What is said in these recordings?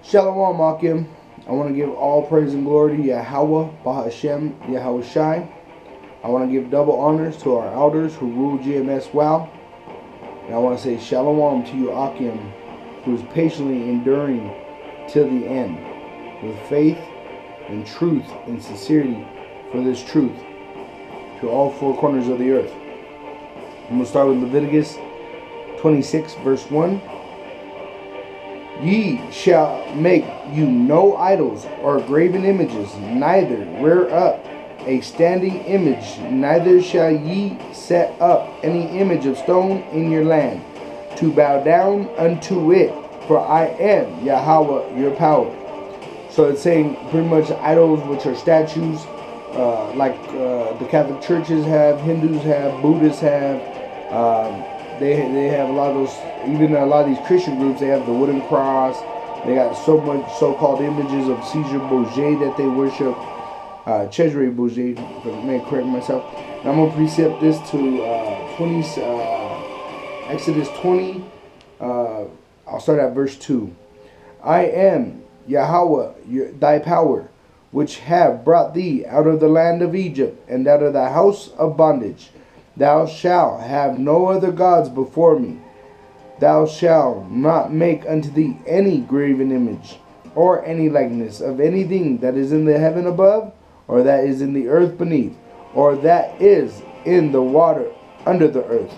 Shalom Akim. I want to give all praise and glory to Yahweh, Bahashem, Yahweh Shai. I want to give double honors to our elders who rule GMS well. And I want to say Shalom to you Akim, who is patiently enduring till the end, with faith and truth and sincerity for this truth to all four corners of the earth. I'm going to start with Leviticus 26 verse 1. Ye shall make you no idols or graven images, neither rear up a standing image, neither shall ye set up any image of stone in your land, to bow down unto it, for I am Yahweh your power. So it's saying pretty much idols, which are statues, like the Catholic churches have, Hindus have, Buddhists have. They have a lot of those. Even a lot of these Christian groups, they have the wooden cross. They got so much so-called images of Caesar Borgia that they worship. Cesare Borgia, if I may correct myself. And I'm going to precept this to Exodus 20. I'll start at verse 2. I am Yahweh, thy power, which have brought thee out of the land of Egypt, and out of the house of bondage. Thou shalt have no other gods before me. Thou shalt not make unto thee any graven image, or any likeness of anything that is in the heaven above, or that is in the earth beneath, or that is in the water under the earth.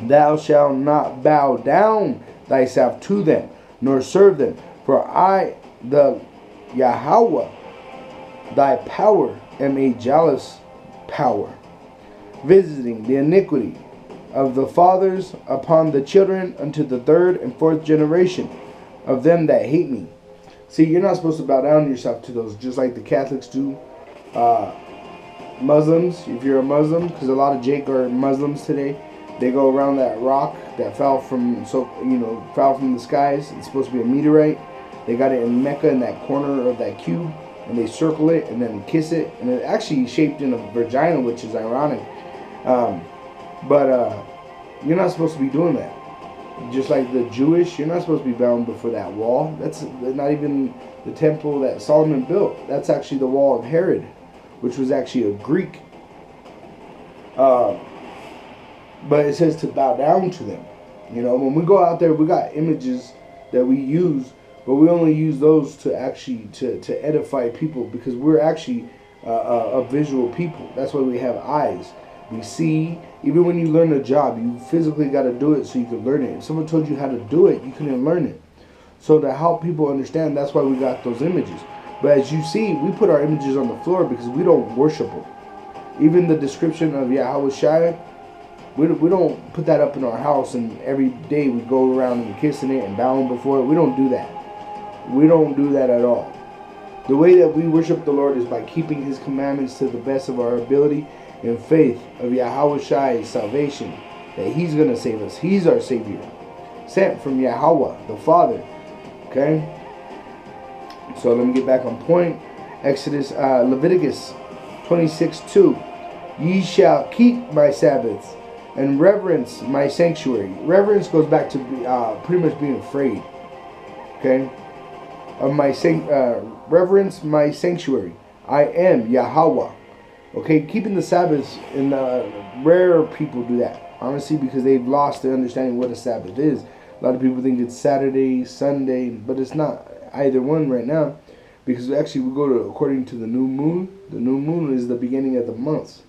Thou shalt not bow down thyself to them, nor serve them. For I, the Yahweh, thy power, am a jealous power, visiting the iniquity of the fathers upon the children unto the third and fourth generation of them that hate me. See, you're not supposed to bow down yourself to those, just like the Catholics do. Muslims, if you're a Muslim, because a lot of Jake are Muslims today, they go around that rock that fell from the skies. It's supposed to be a meteorite. They got it in Mecca in that corner of that cube, and they circle it and then kiss it, and it actually shaped in a vagina, which is ironic. But you're not supposed to be doing that. Just like the Jewish, you're not supposed to be bound before that wall. That's not even the temple that Solomon built. That's actually the wall of Herod, which was actually a Greek. But it says to bow down to them. When we go out there, we got images that we use, but we only use those to actually to edify people, because we're actually a visual people. That's why we have eyes. We see. Even when you learn a job, you physically got to do it so you can learn it. If someone told you how to do it, you couldn't learn it. So to help people understand, that's why we got those images. But as you see, we put our images on the floor because we don't worship them. Even the description of Yahweh Shai, we don't put that up in our house and every day we go around and kissing it and bowing before it. We don't do that. We don't do that at all. The way that we worship the Lord is by keeping His commandments to the best of our ability, in faith of Yahweh Shai's salvation, that He's going to save us. He's our Savior, sent from Yahweh, the Father. Okay? So let me get back on point. Leviticus 26:2. Ye shall keep my Sabbaths, and reverence my sanctuary. Reverence goes back to pretty much being afraid. Okay? Of my reverence my sanctuary. I am Yahweh. Okay, keeping the Sabbath, and rare people do that, honestly, because they've lost their understanding what a Sabbath is. A lot of people think it's Saturday, Sunday, but it's not either one right now, because actually we go to according to the new moon. The new moon is the beginning of the months.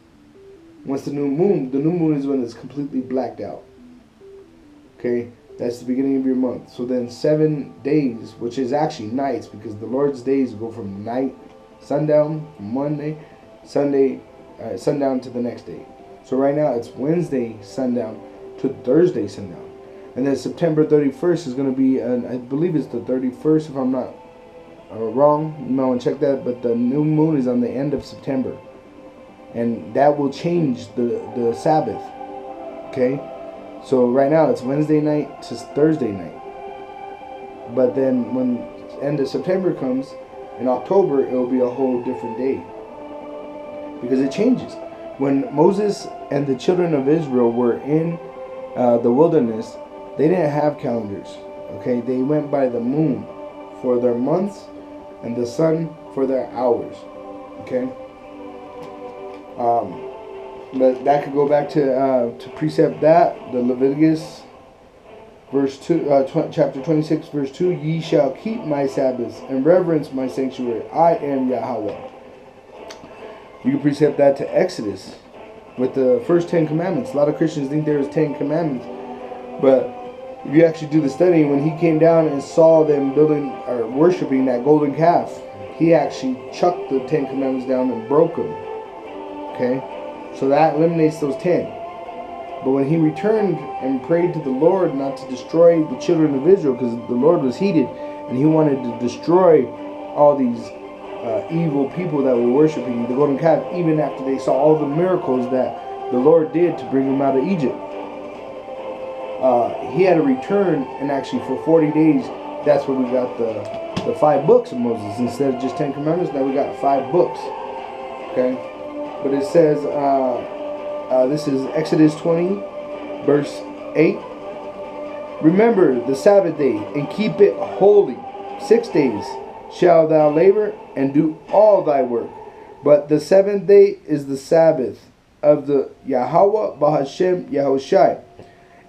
Once the new moon is when it's completely blacked out. Okay, that's the beginning of your month. So then 7 days, which is actually nights, because the Lord's days go from night, sundown, from one day, Sunday, sundown to the next day. So right now it's Wednesday sundown to Thursday sundown. And then September 31st is going to be, I believe it's the 31st if I'm not wrong. You might want to check that. But the new moon is on the end of September. And that will change the Sabbath. Okay? So right now it's Wednesday night to Thursday night. But then when end of September comes, in October, it will be a whole different day. Because it changes. When Moses and the children of Israel were in the wilderness, they didn't have calendars. Okay, they went by the moon for their months, and the sun for their hours. Okay. But that could go back to precept that the Leviticus verse 2, chapter 26, verse 2. Ye shall keep my Sabbaths and reverence my sanctuary. I am Yahweh. You can precept that to Exodus with the first 10 commandments. A lot of Christians think there's 10 commandments, but if you actually do the study, when he came down and saw them building or worshiping that golden calf, he actually chucked the 10 commandments down and broke them. Okay, so that eliminates those 10. But when he returned and prayed to the Lord not to destroy the children of Israel, because the Lord was heated and he wanted to destroy all these evil people that were worshiping the golden calf, even after they saw all the miracles that the Lord did to bring them out of Egypt. He had to return, and actually for 40 days, that's where we got the 5 books of Moses. Instead of just 10 commandments, now we got 5 books. Okay? But it says, this is Exodus 20, verse 8. Remember the Sabbath day, and keep it holy. 6 days shalt thou labor, and do all thy work. But the 7th day is the Sabbath of the Yahweh Bahashem Yahushai.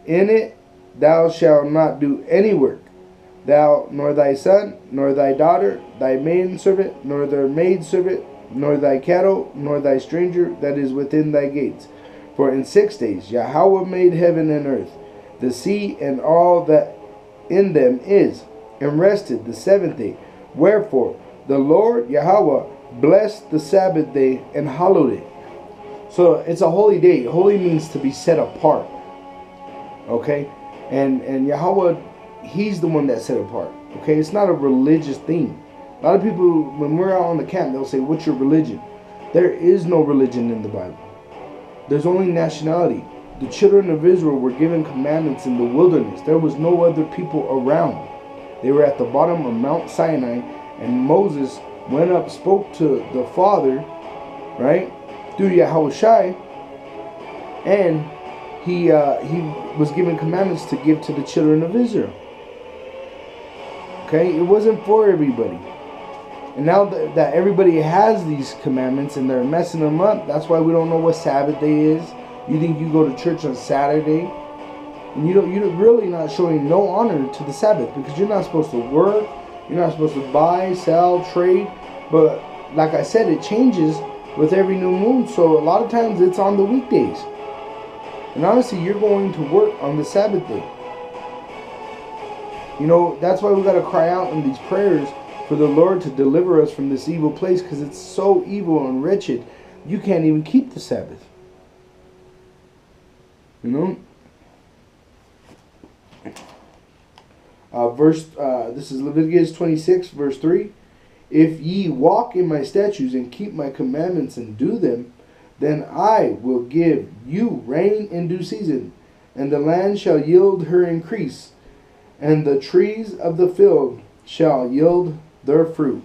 In it thou shalt not do any work, thou, nor thy son, nor thy daughter, thy maidservant, nor their maidservant, nor thy cattle, nor thy stranger that is within thy gates. For in 6 days Yahweh made heaven and earth, the sea, and all that in them is, and rested the 7th day. Wherefore the Lord Yahweh blessed the Sabbath day and hallowed it. So it's a holy day. Holy means to be set apart. Okay? And Yahweh, he's the one that set apart. Okay? It's not a religious thing. A lot of people, when we're out on the camp, they'll say, what's your religion? There is no religion in the Bible. There's only nationality. The children of Israel were given commandments in the wilderness. There was no other people around. They were at the bottom of Mount Sinai, and Moses went up, spoke to the Father, right, through Yahushai, and he was given commandments to give to the children of Israel. Okay, it wasn't for everybody. And now that everybody has these commandments and they're messing them up, that's why we don't know what Sabbath day is. You think you go to church on Saturday, and you're really not showing no honor to the Sabbath, because you're not supposed to work, you're not supposed to buy, sell, trade. But like I said, it changes with every new moon, so a lot of times it's on the weekdays. And honestly, you're going to work on the Sabbath day. You know, that's why we got to cry out in these prayers for the Lord to deliver us from this evil place, because it's so evil and wretched, you can't even keep the Sabbath. You know? This is Leviticus 26, verse 3. If ye walk in my statutes and keep my commandments and do them, then I will give you rain in due season, and the land shall yield her increase, and the trees of the field shall yield their fruit.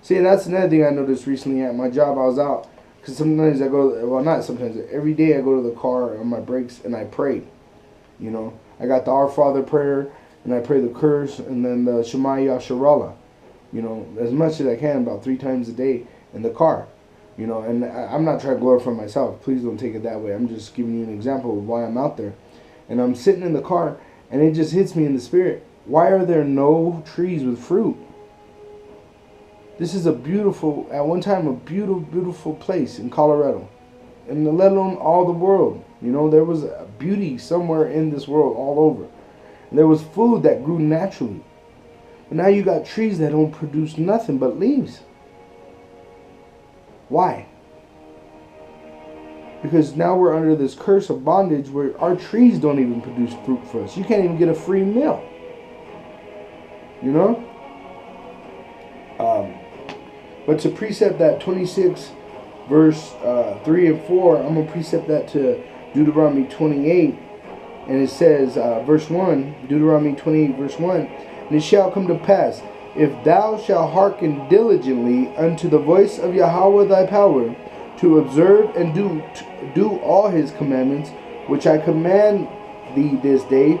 See, that's another thing I noticed recently at my job. I was out, because sometimes I go, well, not sometimes, every day I go to the car on my breaks and I pray. You know, I got the Our Father prayer, and I pray the curse, and then the Shema Yasharallah. You know, as much as I can, about 3 times a day in the car. You know, and I'm not trying to glorify myself. Please don't take it that way. I'm just giving you an example of why I'm out there. And I'm sitting in the car, and it just hits me in the spirit. Why are there no trees with fruit? This is a beautiful, at one time, a beautiful, beautiful place in Colorado. And let alone all the world. You know, there was a beauty somewhere in this world all over. And there was food that grew naturally. But now you got trees that don't produce nothing but leaves. Why? Because now we're under this curse of bondage where our trees don't even produce fruit for us. You can't even get a free meal. You know? But to precept that 26 verse 3 and 4, I'm going to precept that to Deuteronomy 28. And it says, verse 1, Deuteronomy 28 verse 1, and it shall come to pass, if thou shalt hearken diligently unto the voice of Yahweh thy power, to observe and do all his commandments, which I command thee this day,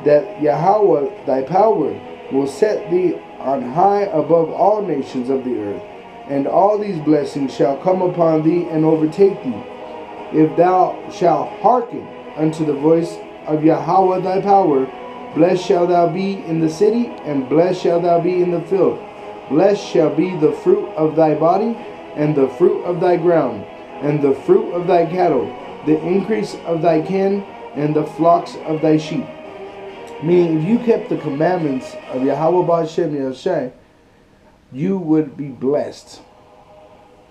that Yahweh thy power will set thee on high above all nations of the earth, and all these blessings shall come upon thee and overtake thee, if thou shalt hearken unto the voice of Yahweh thy power. Blessed shall thou be in the city, and blessed shall thou be in the field. Blessed shall be the fruit of thy body, and the fruit of thy ground, and the fruit of thy cattle, the increase of thy kin, and the flocks of thy sheep. Meaning, if you kept the commandments of Yahweh Ba'ashem Yahushai, you would be blessed.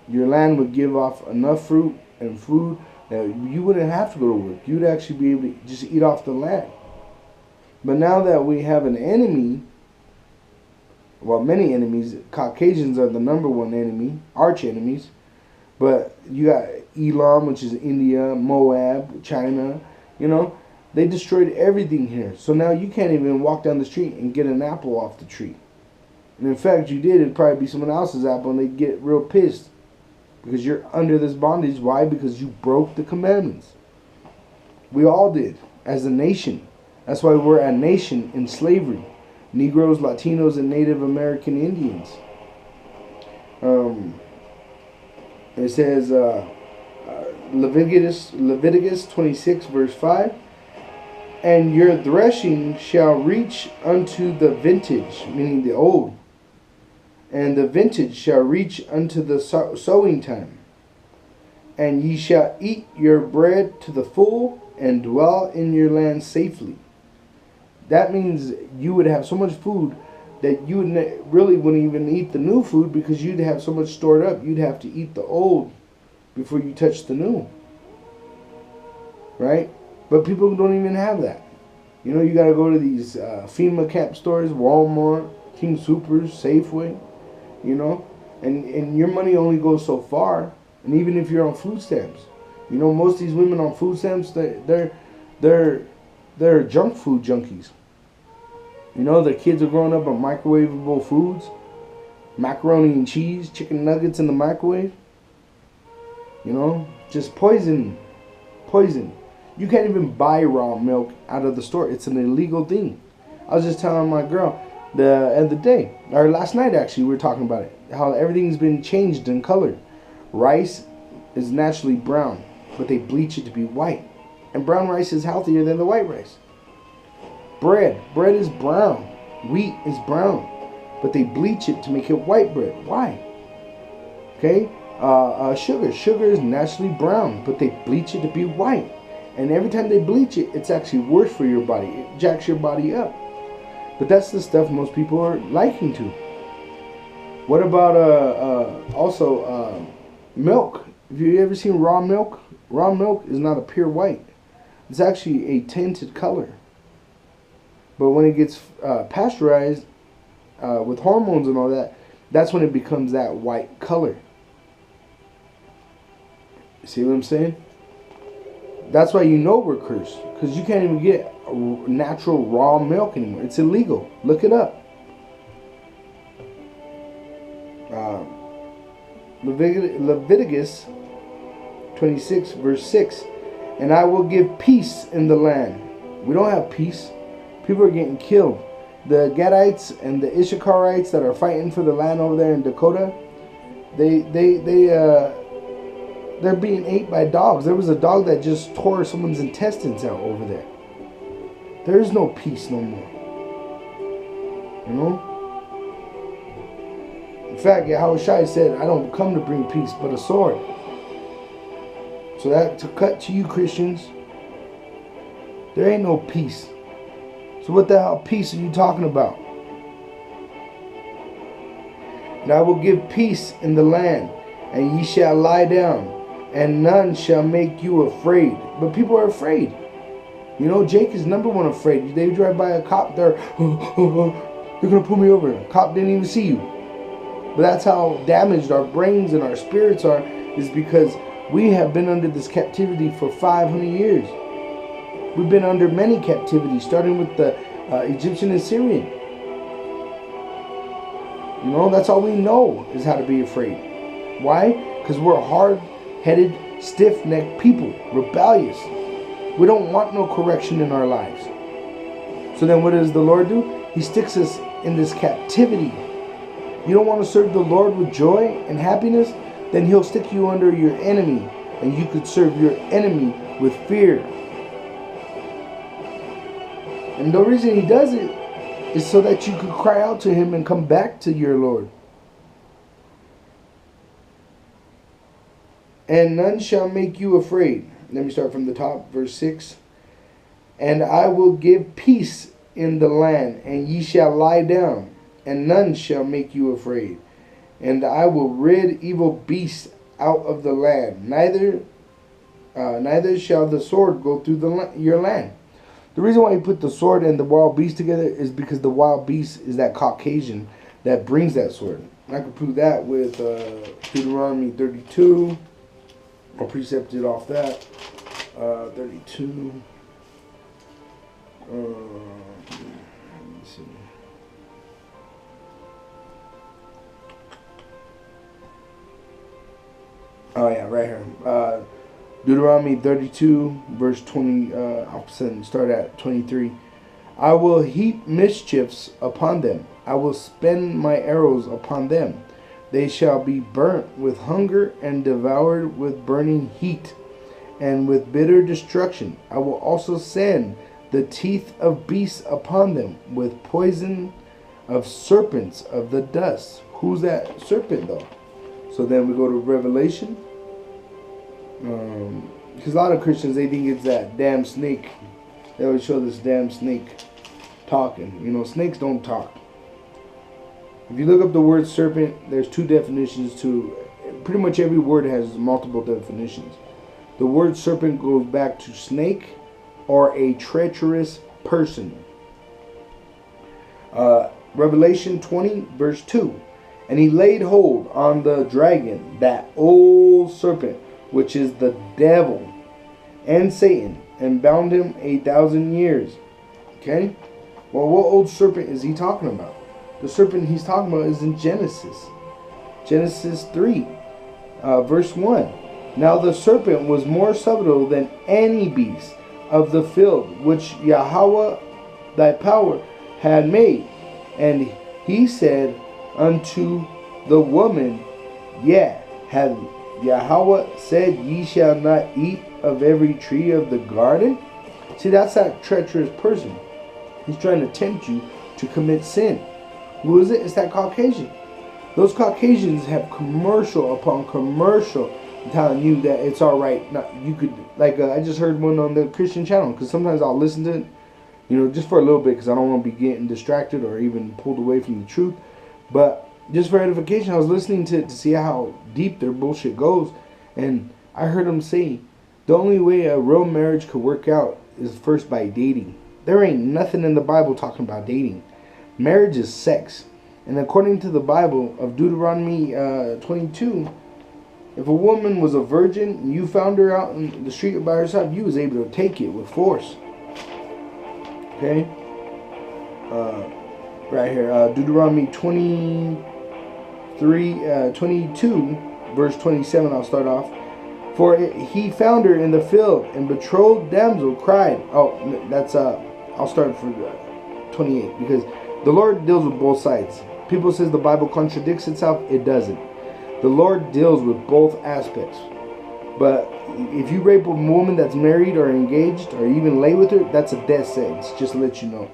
Your land would give off enough fruit and food that you wouldn't have to go to work. You'd actually be able to just eat off the land. But now that we have an enemy, well, many enemies, Caucasians are the number one enemy, arch enemies. But you got Elam, which is India, Moab, China, you know, they destroyed everything here. So now you can't even walk down the street and get an apple off the tree. And in fact, you did, it'd probably be someone else's apple, and they'd get real pissed. Because you're under this bondage. Why? Because you broke the commandments. We all did, as a nation. That's why we're a nation in slavery. Negroes, Latinos, and Native American Indians. It says, Leviticus 26, verse 5, and your threshing shall reach unto the vintage, meaning the old, and the vintage shall reach unto the sowing time. And ye shall eat your bread to the full, and dwell in your land safely. That means you would have so much food that you really wouldn't even eat the new food, because you'd have so much stored up. You'd have to eat the old before you touch the new. Right? But people don't even have that. You know, you got to go to these FEMA camp stores, Walmart, King Soopers, Safeway, you know, and your money only goes so far. And even if you're on food stamps, you know, most of these women on food stamps, they're junk food junkies. You know, their kids are growing up on microwavable foods, macaroni and cheese, chicken nuggets in the microwave. You know, just poison. You can't even buy raw milk out of the store. It's an illegal thing. I was just telling my girl the other day, or last night actually, we were talking about it, how everything's been changed in color. Rice is naturally brown, but they bleach it to be white. And brown rice is healthier than the white rice. Bread is brown. Wheat is brown, but they bleach it to make it white bread. Why? Okay. Sugar is naturally brown, but they bleach it to be white. And every time they bleach it, it's actually worse for your body. It jacks your body up. But that's the stuff most people are liking to. What about also milk? Have you ever seen raw milk? Raw milk is not a pure white. It's actually a tinted color. But when it gets pasteurized with hormones and all that, that's when it becomes that white color. See what I'm saying? That's why you know we're cursed. Because you can't even get natural raw milk anymore. It's illegal. Look it up. Leviticus 26 verse 6. And I will give peace in the land. We don't have peace. People are getting killed. The Gadites and the Issacharites that are fighting for the land over there in Dakota, they're being ate by dogs. There was a dog that just tore someone's intestines out over there. There is no peace no more. You know? In fact, Yahushua said, I don't come to bring peace, but a sword. So that to cut to you Christians, there ain't no peace. So what the hell peace are you talking about? And I will give peace in the land, and ye shall lie down, and none shall make you afraid. But people are afraid. You know, Jake is number one afraid. They drive by a cop, they're going to pull me over. The cop didn't even see you. But that's how damaged our brains and our spirits are, is because we have been under this captivity for 500 years. We've been under many captivities, starting with the Egyptian and Syrian. You know, that's all we know is how to be afraid. Why? Because we're hard-headed, stiff-necked people, rebellious. We don't want no correction in our lives. So then what does the Lord do? He sticks us in this captivity. You don't want to serve the Lord with joy and happiness? Then He'll stick you under your enemy, and you could serve your enemy with fear. And the reason He does it is so that you could cry out to Him and come back to your Lord. And none shall make you afraid. Let me start from the top, verse 6. And I will give peace in the land, and ye shall lie down, and none shall make you afraid. And I will rid evil beasts out of the land, neither shall the sword go through your land. The reason why you put the sword and the wild beast together is because the wild beast is that Caucasian that brings that sword. And I can prove that with Deuteronomy 32. I'll precept it off that. 32. Let me see. Oh yeah, right here. Deuteronomy 32, verse 20. I'll start at 23. I will heap mischiefs upon them. I will spend my arrows upon them. They shall be burnt with hunger and devoured with burning heat and with bitter destruction. I will also send the teeth of beasts upon them with poison of serpents of the dust. Who's that serpent though? So then we go to Revelation. Because a lot of Christians, they think it's that damn snake. They always show this damn snake talking. You know, snakes don't talk. If you look up the word serpent, there's two definitions to. Pretty much every word has multiple definitions. The word serpent goes back to snake or a treacherous person. Revelation 20, verse 2. And he laid hold on the dragon, that old serpent, which is the devil and Satan, and bound him 1,000 years. Okay? Well, what old serpent is he talking about? The serpent he's talking about is in Genesis. Genesis 3, verse 1. Now the serpent was more subtle than any beast of the field, which Yahweh thy power had made. And he said unto the woman, yeah, have Yahweh said, ye shall not eat of every tree of the garden? See, that's that treacherous person. He's trying to tempt you to commit sin. Who is it? It's that Caucasian. Those Caucasians have commercial upon commercial telling you that it's all right. Now, you could, like, I just heard one on the Christian channel, because sometimes I'll listen to it, you know, just for a little bit, because I don't want to be getting distracted or even pulled away from the truth. But just for edification, I was listening to it to see how deep their bullshit goes, and I heard them say the only way a real marriage could work out is first by dating. There ain't nothing in the Bible talking about dating. Marriage is sex. And according to the Bible of Deuteronomy 22, if a woman was a virgin and you found her out in the street by herself, you was able to take it with force. Okay? Right here, Deuteronomy 22, verse 27, I'll start off. For he found her in the field, and betrothed damsel cried. Oh, that's, I'll start for 28, because the Lord deals with both sides. People says the Bible contradicts itself. It doesn't. The Lord deals with both aspects. But if you rape a woman that's married or engaged, or even lay with her, that's a death sentence, just to let you know.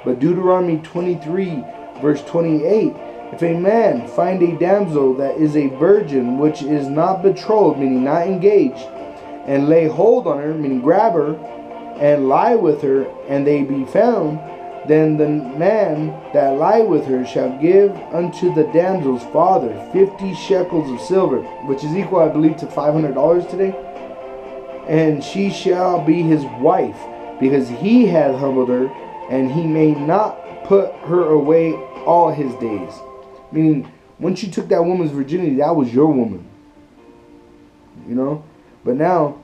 But Deuteronomy 23, verse 28, if a man find a damsel that is a virgin, which is not betrothed, meaning not engaged, and lay hold on her, meaning grab her, and lie with her, and they be found, then the man that lie with her shall give unto the damsel's father 50 shekels of silver, which is equal, I believe, to $500 today. And she shall be his wife, because he hath humbled her, and he may not put her away all his days. Meaning, once you took that woman's virginity, that was your woman. You know? But now,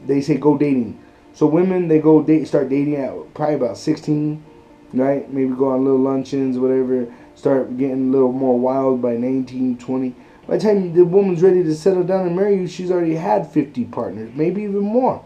they say go dating. So women, they go start dating at probably about 16, right? Maybe go on little luncheons, whatever. Start getting a little more wild by 19, 20. By the time the woman's ready to settle down and marry you, she's already had 50 partners, maybe even more.